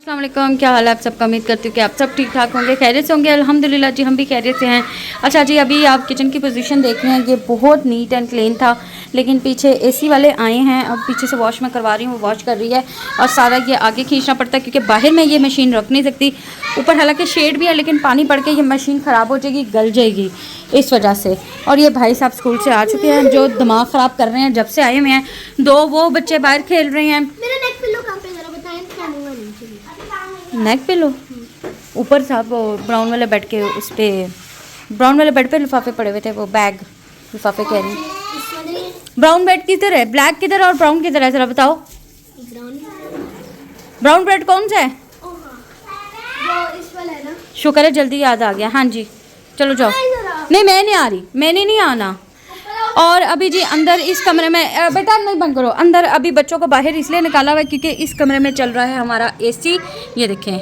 अस्सलाम वालेकुम, क्या हाल है आप सबका। उम्मीद करती हूँ कि आप सब ठीक ठाक होंगे, खैरियत से होंगे। अल्हम्दुलिल्लाह जी, हम भी खैरियत से हैं। अच्छा जी, अभी आप किचन की पोजीशन देख रहे हैं, ये बहुत नीट एंड क्लीन था, लेकिन पीछे एसी वाले आए हैं। अब पीछे से वॉश मैं करवा रही हूँ, वो वॉश कर रही है और सारा ये आगे खींचना पड़ता है क्योंकि बाहर में ये मशीन रख नहीं सकती। ऊपर हालांकि शेड भी है, लेकिन पानी पड़ के ये मशीन ख़राब हो जाएगी, गल जाएगी इस वजह से। और ये भाई साहब स्कूल से आ चुके हैं जो दिमाग ख़राब कर रहे हैं जब से आए हुए हैं। दो वो बच्चे बाहर खेल रहे हैं। नेक पिलो ऊपर साहब ब्राउन वाले बेड के उस पे, ब्राउन वाले बेड पे लिफाफे पड़े हुए थे, वो बैग लिफाफे कह रही हैं। ब्राउन बेड किधर है, ब्लैक किधर है और ब्राउन किधर है, जरा बताओ। ब्राउन बेड कौन सा है? शुक्र है जल्दी याद आ गया। हाँ जी चलो जाओ। नहीं मैं नहीं आ रही, मैंने नहीं आना। और अभी जी अंदर इस कमरे में बेटा नहीं बंद करो, अंदर अभी बच्चों को बाहर इसलिए निकाला हुआ है क्योंकि इस कमरे में चल रहा है हमारा एसी। ये देखें,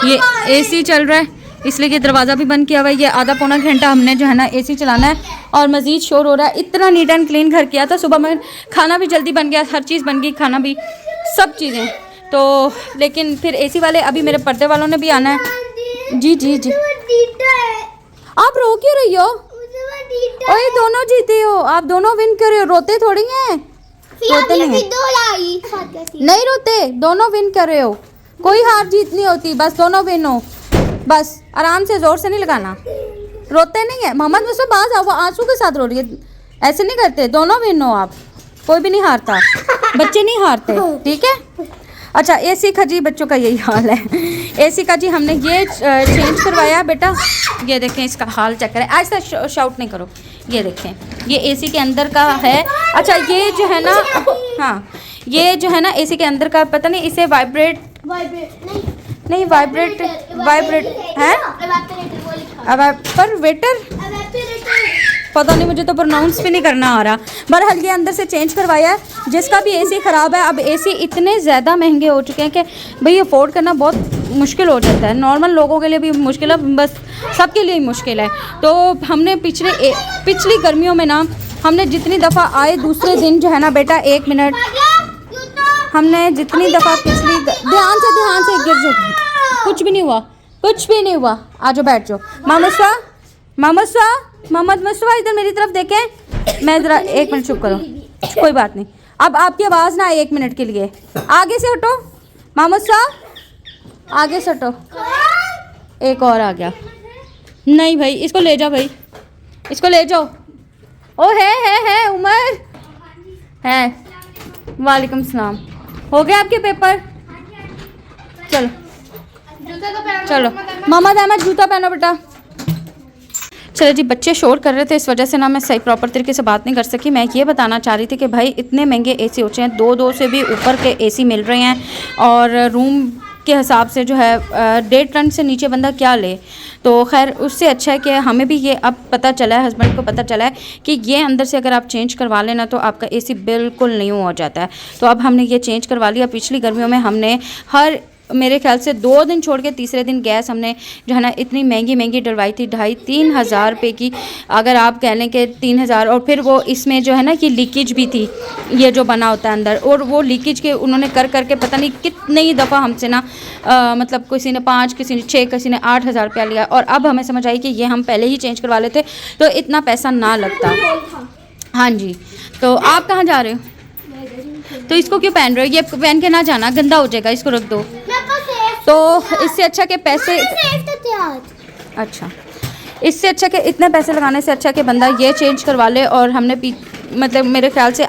ये एसी चल रहा है, इसलिए कि दरवाज़ा भी बंद किया हुआ है। ये आधा पौना घंटा हमने जो है ना एसी चलाना है और मज़ीद शोर हो रहा है। इतना नीट एंड क्लीन घर किया था, सुबह में खाना भी जल्दी बन गया, हर चीज़ बन गई, खाना भी, सब चीज़ें तो। लेकिन फिर एसी वाले, अभी मेरे पर्दे वालों ने भी आना है। जी जी जी, आप रो क्यों रही हो? ओए दोनों जीते हो, आप दोनों विन कर रहे हो, रोते थोड़ी हैं। रोते नहीं रोते, दोनों विन कर रहे हो, कोई हार जीत नहीं होती, बस दोनों विन हो। बस आराम से, जोर से नहीं लगाना, रोते नहीं है। मोहम्मद मुझसे बाज आओ, वो आंसू के साथ रो रही है, ऐसे नहीं करते, दोनों विन हो आप, कोई भी नहीं हारता, बच्चे नहीं हारते, ठीक है। अच्छा एसी का जी बच्चों का यही हाल है। एसी का जी हमने ये चेंज करवाया बेटा, ये देखें इसका हाल चेक करें, ऐसा शाउट नहीं करो। ये देखें, ये एसी के अंदर का है। अच्छा ये जो है ना, हाँ ये जो है ना एसी के अंदर का, पता नहीं इसे वाइब्रेट नहीं वाइब्रेट है पर वेटर, पता नहीं, मुझे तो प्रोनाउंस भी नहीं करना आ रहा। बहरहाल ये अंदर से चेंज करवाया है। जिसका भी एसी ख़राब है, अब एसी इतने ज़्यादा महंगे हो चुके हैं कि भाई अफोर्ड करना बहुत मुश्किल हो जाता है। नॉर्मल लोगों के लिए भी मुश्किल है, बस सबके लिए ही मुश्किल है। तो हमने पिछली गर्मियों में ना, हमने जितनी दफ़ा आए दूसरे दिन जो है ना बेटा, 1 मिनट, हमने जितनी दफ़ा पिछली, ध्यान से गिर जाओ, कुछ भी नहीं हुआ, कुछ भी नहीं हुआ, आ जाओ बैठ जाओ। मोहम्मद मुस्तफ़ा इधर मेरी तरफ देखें, मैं ज़रा 1 मिनट चुप करो, कोई बात नहीं। अब आपकी आवाज़ ना आए 1 मिनट के लिए, आगे से हटो मोहम्मद साहब, आगे से हटो। एक और आ गया, नहीं भाई इसको ले जाओ, भाई इसको ले जाओ। ओ है उमर है, वालेकुम सलाम। हो गया आपके पेपर? चलो मोहम्मद अहमद जूता पहनो बेटा। चलो जी, बच्चे शोर कर रहे थे, इस वजह से ना मैं सही प्रॉपर तरीके से बात नहीं कर सकी। मैं ये बताना चाह रही थी कि भाई इतने महंगे एसी हो चुके हैं, 2 से भी ऊपर के एसी मिल रहे हैं और रूम के हिसाब से जो है 1.5 टन से नीचे बंदा क्या ले। तो खैर उससे अच्छा है कि हमें भी ये अब पता चला है, हस्बैंड को पता चला है कि ये अंदर से अगर आप चेंज करवा लेना तो आपका एसी बिल्कुल न्यू हो जाता है। तो अब हमने ये चेंज करवा लिया। पिछली गर्मियों में हमने हर मेरे ख्याल से 2 दिन छोड़ के तीसरे दिन गैस हमने जो है ना इतनी महंगी डलवाई थी, 2,500-3 हज़ार रुपये की, अगर आप कह लें कि 3,000। और फिर वो इसमें जो है ना कि लीकेज भी थी, ये जो बना होता है अंदर, और वो लीकेज के उन्होंने कर के पता नहीं कितनी दफ़ा हमसे ना मतलब किसी ने 5, किसी ने 6, किसी ने 8,000 रुपया लिया। और अब हमें समझ आई कि ये हम पहले ही चेंज करवा लेते तो इतना पैसा ना लगता। हाँ जी, तो आप कहाँ जा रहे हो? तो इसको क्यों पहन रहे हो? ये पहन के ना जाना, गंदा हो जाएगा, इसको रख दो। तो इससे अच्छा कि पैसे, अच्छा इससे अच्छा कि इतने पैसे लगाने से अच्छा कि बंदा ये चेंज करवा ले। और हमने मतलब मेरे ख्याल से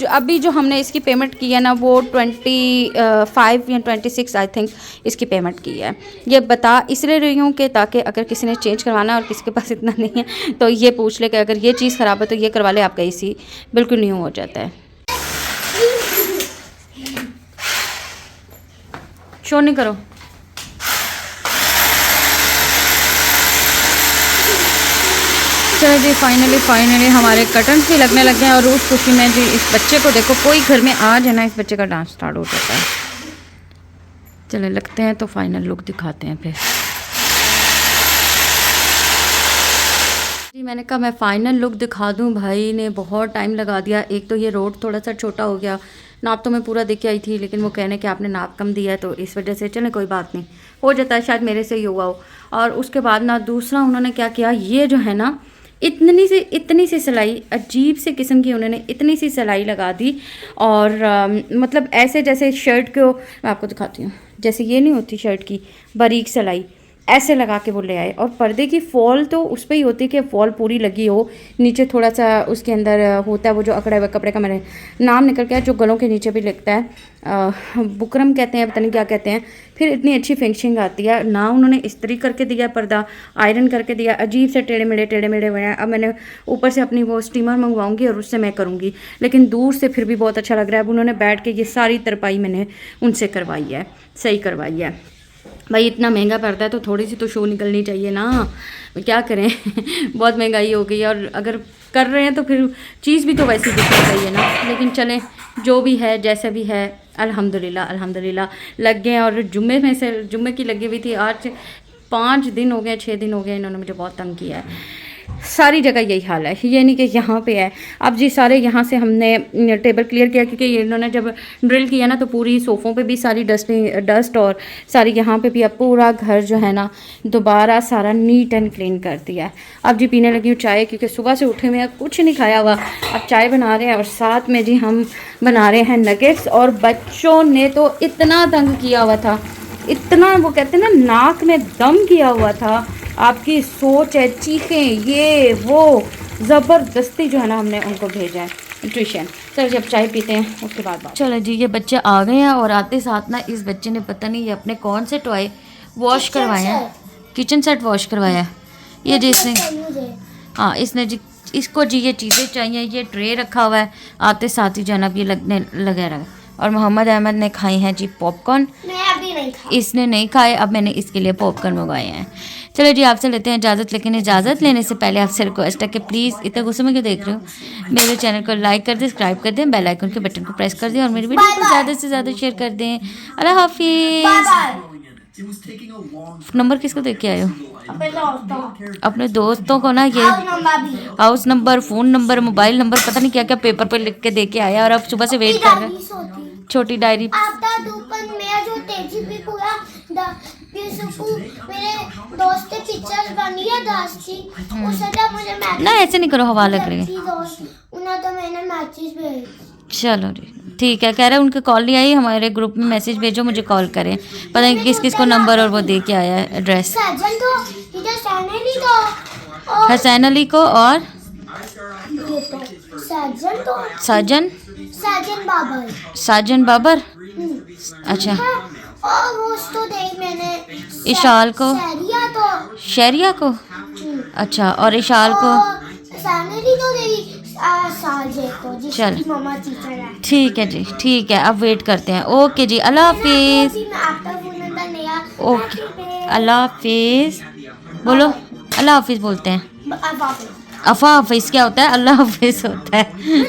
अभी जो हमने इसकी पेमेंट की है ना, वो 25 या 26 आई थिंक इसकी पेमेंट की है। ये बता इसलिए रही हूँ कि ताकि अगर किसी ने चेंज करवाना और किसी के पास इतना नहीं है तो ये पूछ ले कि अगर ये चीज़ ख़राब है तो ये करवा ले, आपका एसी बिल्कुल न्यू हो जाता है। शोर नहीं करो। चलो जी, फाइनली हमारे कर्टन्स भी लगने लग गए हैं। और उस खुशी में जी इस बच्चे को देखो, कोई घर में आ जाए ना, इस बच्चे का डांस स्टार्ट हो जाता है। चले लगते हैं तो फाइनल लुक दिखाते हैं फिर। जी मैंने कहा मैं फ़ाइनल लुक दिखा दूं, भाई ने बहुत टाइम लगा दिया। एक तो ये रोड थोड़ा सा छोटा हो गया, नाप तो मैं पूरा दे के आई थी, लेकिन वो कहने कि आपने नाप कम दिया है तो इस वजह से। चले कोई बात नहीं, हो जाता है, शायद मेरे से ही हुआ हो। और उसके बाद ना दूसरा उन्होंने क्या किया, ये जो है ना इतनी सी सिलाई, अजीब से किस्म की उन्होंने इतनी सी सिलाई लगा दी। और मतलब ऐसे जैसे शर्ट को, मैं आपको दिखाती हूँ, जैसे ये नहीं होती शर्ट की बारीक सिलाई, ऐसे लगा के वो ले आए। और पर्दे की फॉल तो उस पर ही होती है कि फॉल पूरी लगी हो, नीचे थोड़ा सा उसके अंदर होता है वो जो अकड़ा हुआ कपड़े का, मैंने नाम निकल गया, जो गलों के नीचे भी लगता है, बुकरम कहते हैं, पता नहीं क्या कहते हैं। फिर इतनी अच्छी फिनिशिंग आती है ना। उन्होंने इस्त्री करके दिया पर्दा, आयरन करके दिया, अजीब से टेढ़े मेढ़े हुए हैं। अब मैंने ऊपर से अपनी वो स्टीमर मंगवाऊंगी और उससे मैं करूँगी, लेकिन दूर से फिर भी बहुत अच्छा लग रहा है। अब उन्होंने बैठ के ये सारी तरपाई मैंने उनसे करवाई है, सही करवाई है। भाई इतना महंगा पड़ता है तो थोड़ी सी तो शो निकलनी चाहिए ना, क्या करें बहुत महंगाई हो गई है, और अगर कर रहे हैं तो फिर चीज़ भी तो वैसी दिखनी चाहिए ना। लेकिन चलें, जो भी है जैसा भी है, अल्हम्दुलिल्लाह लग गए। और जुम्मे की लगी हुई थी, आज 5 दिन हो गए, 6 दिन हो गए, इन्होंने मुझे बहुत तंग किया है। सारी जगह यही हाल है, ये नहीं कि यहाँ पे है। अब जी सारे यहाँ से हमने टेबल क्लियर किया, क्योंकि इन्होंने जब ड्रिल किया ना तो पूरी सोफ़ों पे भी सारी डस्ट और सारी यहाँ पे भी, अब पूरा घर जो है ना दोबारा सारा नीट एंड क्लीन कर दिया है। अब जी पीने लगी हूँ चाय, क्योंकि सुबह से उठे हुए कुछ नहीं खाया हुआ। अब चाय बना रहे हैं और साथ में जी हम बना रहे हैं नगेट्स। और बच्चों ने तो इतना तंग किया हुआ था, इतना, वो कहते हैं ना नाक में दम किया हुआ था, आपकी सोच है, चीखें ये वो, ज़बरदस्ती जो है ना हमने उनको भेजा है ट्यूशन। चलो जब चाय पीते हैं उसके बाद बात। चलो जी, ये बच्चे आ गए हैं और आते साथ ना इस बच्चे ने पता नहीं ये अपने कौन से टॉय वॉश करवाए हैं, किचन सेट वॉश करवाया है ये जिसने, हाँ इसने जी, इसको जी ये चीज़ें चाहिए, ये ट्रे रखा हुआ है, आते साथ ही जनाब ये लगने लगा रहा। और मोहम्मद अहमद ने खाए हैं जी पॉपकॉर्न, इसने नहीं खाए, अब मैंने इसके लिए पॉपकॉर्न मंगवाए हैं। चलो जी आपसे लेते हैं इजाज़त, लेकिन इजाज़त लेने से पहले आपसे रिक्वेस्ट है कि प्लीज़, इतना गुस्से में क्यों देख रहे हो, मेरे चैनल को लाइक कर दें, सब्सक्राइब कर दें, बेल आइकन के बटन को प्रेस कर दें और मेरी वीडियो को ज़्यादा से ज़्यादा शेयर कर दें। अल्लाह हाफिज़। नंबर किसको देख के आए हो? अपने दोस्तों को ना, ये house number, phone number, mobile number, पता नहीं क्या क्या पेपर पर लिख के दे के आया, और अब सुबह से वेट कर रहे हैं। छोटी डायरी ना, ऐसे नहीं करो, हवा लग रही है। चलो जी ठीक है, कह रहे हैं उनके कॉल नहीं आई, हमारे ग्रुप में मैसेज भेजो मुझे कॉल करें, पता नहीं किस किस को नंबर और वो दे के आया है एड्रेस। हसैन अली को और साजन बाबर, अच्छा, इशाल को, शहरिया को, अच्छा, और इशाल को, चल ठीक है जी, ठीक है, अब वेट करते हैं। ओके जी, अल्लाह हाफिज़। ओके अल्लाह हाफिज़, बोलो अल्लाह हाफिज़ बोलते हैं, अफा हाफिज़ क्या होता है, अल्लाह हाफिज़ होता है।